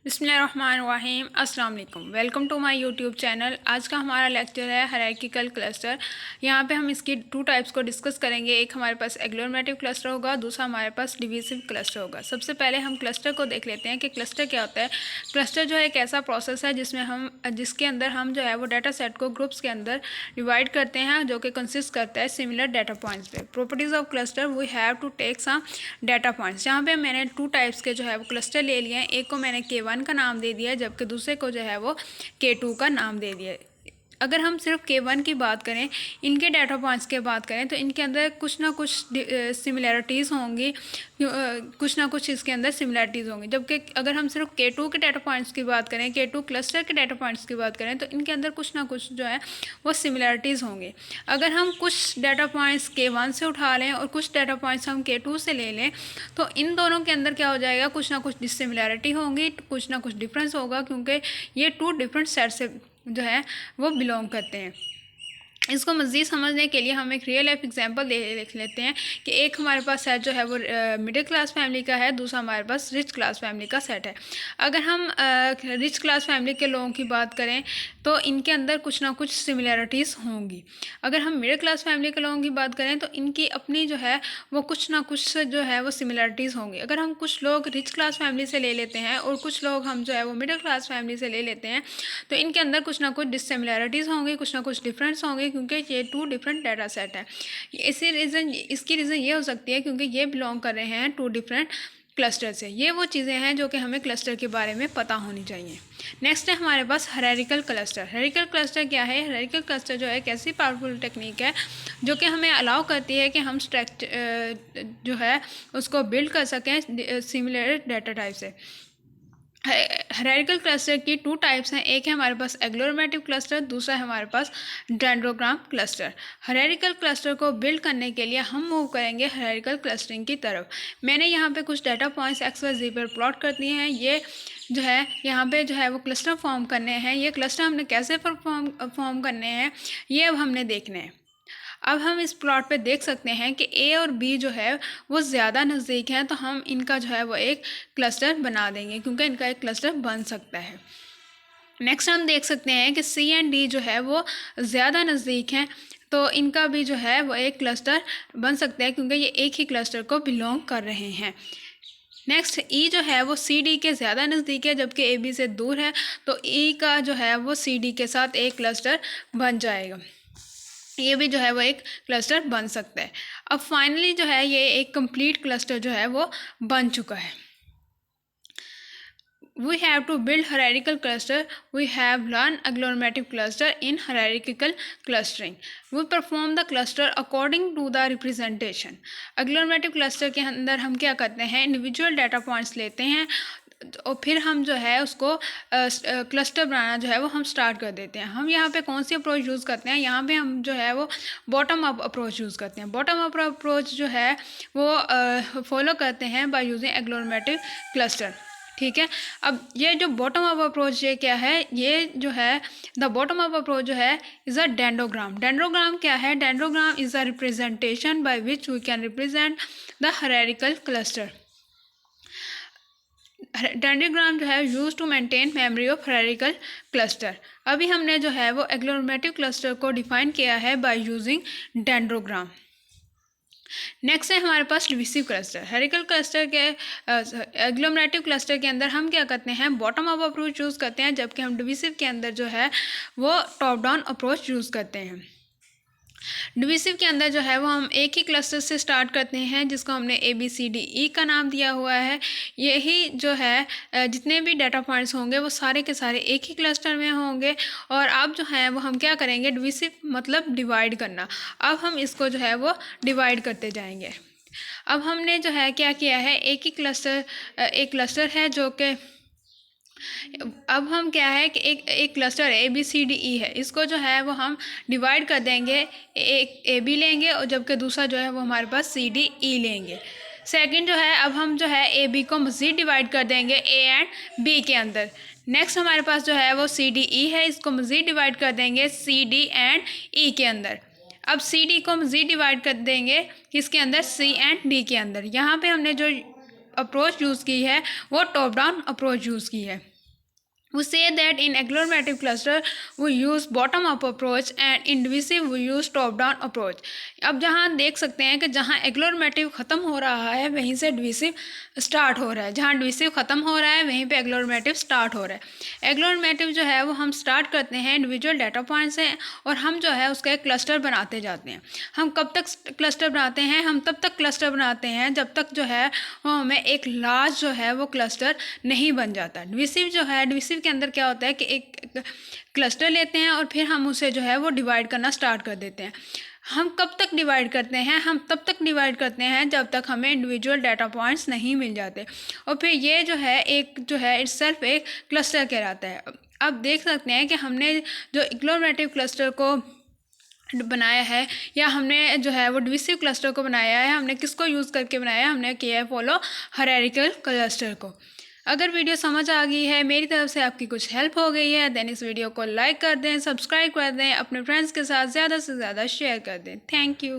बिस्मिल्लाहिर्रहमानिर्रहीम अस्सलाम वालेकुम। Welcome to my YouTube channel. आज का हमारा लेक्चर है हायरार्किकल क्लस्टर। यहाँ पे हम इसकी टू टाइप्स को डिस्कस करेंगे। एक हमारे पास एग्लोमेरेटिव क्लस्टर होगा, दूसरा हमारे पास डिविसिव क्लस्टर होगा। सबसे पहले हम क्लस्टर को देख लेते हैं कि क्लस्टर क्या होता है। क्लस्टर जो है एक ऐसा प्रोसेस है जिसके अंदर हम जो है वो डाटा सेट को ग्रुप्स के अंदर डिवाइड करते हैं, जो कि कंसिस्ट करता है सिमिलर डाटा पॉइंट्स पे। Properties of cluster, we have to take some data points. यहाँ पे मैंने टू टाइप्स के जो है वो क्लस्टर ले लिए हैं। एक को मैंने K1 का नाम दे दिया है, जबकि दूसरे को जो है वो K2 का नाम दे दिया है। अगर हम सिर्फ K1 की बात करें, इनके डाटा पॉइंट्स की बात करें, तो इनके अंदर कुछ ना कुछ सिमिलैरिटीज़ होंगी, कुछ ना कुछ इसके अंदर सिमिलैरिटीज़ होंगी। जबकि अगर हम सिर्फ K2 के डाटा पॉइंट्स की बात करें, K2 क्लस्टर के डाटा पॉइंट्स की बात करें, तो इनके अंदर कुछ ना कुछ जो है वो सिमिलैरिटीज़ होंगी। अगर हम कुछ डाटा पॉइंट्स K1 से उठा लें और कुछ डाटा पॉइंट्स हम K2 से ले लें, तो इन दोनों के अंदर क्या हो जाएगा, कुछ ना कुछ डिसिमिलैरिटी होंगी, कुछ ना कुछ डिफरेंस होगा, क्योंकि ये टू डिफरेंट सेट से जो है वो बिलोंग करते हैं। इसको मज़ीद समझने के लिए हम एक रियल लाइफ एग्जांपल देख लेते हैं कि एक हमारे पास सेट जो है वो मिडिल क्लास फैमिली का है, दूसरा हमारे पास रिच क्लास फैमिली का सेट है। अगर हम रिच क्लास फैमिली के लोगों की बात करें, तो इनके अंदर कुछ ना कुछ सिमिलैरिटीज़ होंगी। अगर हम मिडिल क्लास फैमिली के लोगों की बात करें, तो इनकी अपनी जो है वो कुछ ना कुछ जो है वो सिमिलैरिटीज़ होंगी। अगर हम कुछ लोग रिच क्लास फैमिली से ले लेते हैं और कुछ लोग हम जो है वो मिडिल क्लास फैमिली से ले लेते हैं, तो इनके अंदर कुछ ना कुछ डिसिमिलैरिटीज़ होंगी, कुछ ना कुछ डिफरेंस होंगे, क्योंकि ये टू डिफरेंट डाटा सेट है। इसकी रीज़न ये हो सकती है क्योंकि ये बिलोंग कर रहे हैं टू डिफरेंट क्लस्टर से। ये वो चीज़ें हैं जो कि हमें क्लस्टर के बारे में पता होनी चाहिए। नेक्स्ट है हमारे पास हायरार्किकल क्लस्टर। हायरार्किकल क्लस्टर क्या है? हायरार्किकल क्लस्टर जो है एक ऐसी पावरफुल टेक्निक है जो कि हमें अलाउ करती है कि हम स्ट्रक्चर जो है उसको बिल्ड कर सकें सिमिलर डाटा टाइप से। हायरार्किकल क्लस्टर की टू टाइप्स हैं। एक है हमारे पास एग्लोमेरेटिव क्लस्टर, दूसरा है हमारे पास डेंड्रोग्राम क्लस्टर। हायरार्किकल क्लस्टर को बिल्ड करने के लिए हम मूव करेंगे हायरार्किकल क्लस्टरिंग की तरफ। मैंने यहाँ पे कुछ डाटा पॉइंट्स XYZ पर प्लॉट कर दिए हैं। ये जो है यहाँ पे जो है वो क्लस्टर फॉर्म करने हैं। ये क्लस्टर हमने कैसे फॉर्म करने हैं, ये अब हमने देखने हैं। अब हम इस प्लॉट पे देख सकते हैं कि ए और बी जो है वो ज़्यादा नज़दीक हैं, तो हम इनका जो है वो एक क्लस्टर बना देंगे, क्योंकि इनका एक क्लस्टर बन सकता है। नेक्स्ट हम देख सकते हैं कि सी एंड डी जो है वो ज़्यादा नज़दीक हैं, तो इनका भी जो है वो एक क्लस्टर बन सकता है, क्योंकि ये एक ही क्लस्टर को बिलोंग कर रहे हैं। नेक्स्ट ई जो है वो सी डी के ज़्यादा नज़दीक है, जबकि ए बी से दूर है, तो ई का जो है वो सी डी के साथ एक क्लस्टर बन जाएगा। ये भी जो है वो एक क्लस्टर बन सकता है। अब फाइनली जो है ये एक कंप्लीट क्लस्टर जो है वो बन चुका है। We have to build hierarchical cluster. We have learned agglomerative cluster in hierarchical clustering. We perform the cluster according to the representation. agglomerative cluster के अंदर हम क्या करते हैं, इंडिविजुअल डाटा पॉइंट्स लेते हैं और फिर हम जो है उसको क्लस्टर बनाना जो है वो हम स्टार्ट कर देते हैं। हम यहाँ पे कौन सी अप्रोच यूज़ करते हैं? यहाँ पे हम जो है वो बॉटम अप अप्रोच यूज़ करते हैं। बॉटम अप अप्रोच जो है वो फॉलो करते हैं बाय यूजिंग एग्लोमेरेटिव क्लस्टर। ठीक है। अब ये जो बॉटम अप अप्रोच ये क्या है, ये जो है द बॉटम अप अप्रोच जो है इज़ अ डेंड्रोग्राम। डेंड्रोग्राम क्या है? Dendrogram is a representation by which we can represent the hierarchical cluster. Dendrogram जो है use to maintain memory of hierarchical cluster. अभी हमने जो है वो एग्लोमेरेटिव क्लस्टर को डिफाइन किया है बाय यूजिंग डेंड्रोग्राम। नेक्स्ट है हमारे पास डिविसिव क्लस्टर। हायरार्किकल क्लस्टर के एग्लोमेरेटिव क्लस्टर के अंदर हम क्या करते हैं, बॉटम अप अप्रोच यूज़ करते हैं, जबकि हम डिविसिव के अंदर जो है वो टॉप डाउन अप्रोच यूज़ करते हैं। डिविसिव के अंदर जो है वो हम एक ही क्लस्टर से स्टार्ट करते हैं, जिसको हमने ABCDE का नाम दिया हुआ है। यही जो है जितने भी डाटा पॉइंट्स होंगे वो सारे के सारे एक ही क्लस्टर में होंगे। और अब जो है वो हम क्या करेंगे, डिविसिव मतलब डिवाइड करना। अब हम इसको जो है वो डिवाइड करते जाएंगे। अब हमने जो है क्या किया है, एक क्लस्टर है जो कि अब हम क्या है कि एक क्लस्टर ABCDE है, इसको जो है वो हम डिवाइड कर देंगे। एक AB लेंगे और जबकि दूसरा जो है वो हमारे पास CDE लेंगे। सेकंड जो है, अब हम जो है AB को मज़ीद डिवाइड कर देंगे A एंड B के अंदर। नेक्स्ट हमारे पास जो है वो CDE है, इसको मज़ीद डिवाइड कर देंगे CD एंड E के अंदर। अब CD को मज़ीद डिवाइड कर देंगे किसके अंदर, C एंड D के अंदर। यहाँ पे हमने जो अप्रोच यूज़ की है वो टॉप डाउन अप्रोच यूज़ की है। We say that in agglomerative cluster we use bottom up approach and in divisive we use top down approach. अब जहाँ देख सकते हैं कि जहाँ agglomerative ख़त्म हो रहा है वहीं से divisive स्टार्ट हो रहा है, जहाँ divisive ख़त्म हो रहा है वहीं पे agglomerative स्टार्ट हो रहा है। agglomerative जो है वो हम स्टार्ट करते हैं इंडिविजुअल डाटा पॉइंट से और हम जो है उसका एक क्लस्टर बनाते जाते हैं। हम कब तक क्लस्टर बनाते हैं? हम तब तक क्लस्टर बनाते हैं जब तक जो है वो हमें एक लार्ज जो है वो क्लस्टर नहीं बन जाता। डिविसिव जो है, डिविसिव के अंदर क्या होता है कि एक क्लस्टर लेते हैं और फिर हम उसे जो है वो डिवाइड करना स्टार्ट कर देते हैं। हम कब तक डिवाइड करते हैं? हम तब तक डिवाइड करते हैं जब तक हमें इंडिविजुअल डाटा पॉइंट्स नहीं मिल जाते और फिर ये जो है एक जो है इटसेल्फ एक क्लस्टर कहलाता है। अब देख सकते हैं कि हमने जो एग्लोमेरेटिव क्लस्टर को बनाया है या हमने जो है वो डिविसिव क्लस्टर को बनाया है, हमने किसको यूज़ करके बनाया है? हमने किया है फॉलो हायरार्किकल क्लस्टर को। अगर वीडियो समझ आ गई है, मेरी तरफ से आपकी कुछ हेल्प हो गई है, देन इस वीडियो को लाइक कर दें, सब्सक्राइब कर दें, अपने फ्रेंड्स के साथ ज़्यादा से ज़्यादा शेयर कर दें। Thank you.